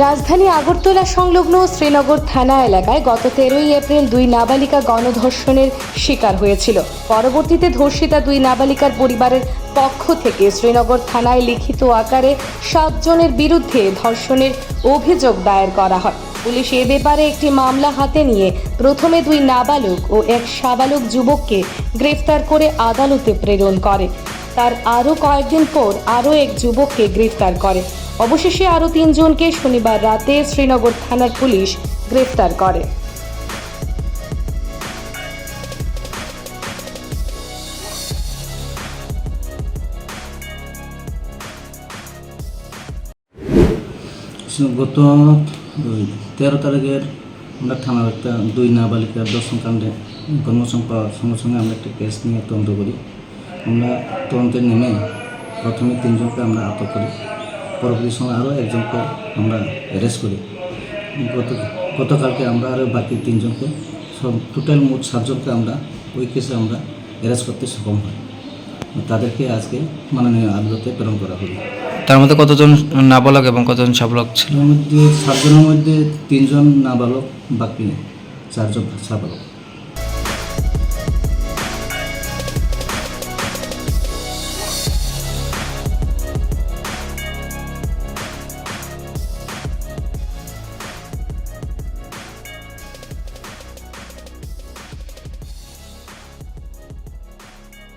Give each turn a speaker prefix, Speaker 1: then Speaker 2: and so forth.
Speaker 1: রাজধানী আগরতলা সংলগ্ন শ্রীনগর থানা এলাকায় গত 13ই এপ্রিল দুই নাবালিকা গণধর্ষণের শিকার হয়েছিল। পরবর্তীতে ধর্ষিতা দুই নাবালিকার পরিবারের পক্ষ থেকে শ্রীনগর থানায় লিখিত আকারে 7 জনের বিরুদ্ধে ধর্ষণের অভিযোগ দায়ের করা হয়। পুলিশ এ ব্যাপারে একটি মামলা হাতে নিয়ে প্রথমে দুই নাবালক ও এক সাবালক যুবককে গ্রেফতার করে আদালতে প্রেরণ করে। তার আরও কয়েকদিন পর আরও এক যুবককে গ্রেফতার করে। অবশেষে আরও 3 জনকে শনিবার রাতে শ্রীনগর থানার পুলিশ গ্রেফতার করে।
Speaker 2: গত 13 তারিখের আমরা থানার একটা দুই নাবালিকার ধর্ষণ কাণ্ডে ইনফরমেশন পাওয়ার সঙ্গে সঙ্গে আমরা একটা কেস নিয়ে তদন্ত করি। আমরা তদন্তে নেমে প্রথমে 3 জনকে আমরা আটক করি, পরবর্তী সময় আরও একজনকে আমরা অ্যারেস্ট করি। গতকালকে আমরা আরও বাকি 3 জনকে, সব টোটাল মোট 7 জনকে আমরা ওই কেসে আমরা অ্যারেস্ট করতে সক্ষম হই। তাদেরকে আজকে মাননীয় আদালতে প্রেরণ করা হলো।
Speaker 3: তার মধ্যে কতজন নাবালক এবং কতজন সাবালক ছিল?
Speaker 2: এর মধ্যে 7 জনের মধ্যে 3 জন নাবালক, বাকি 4 জন সাবালক।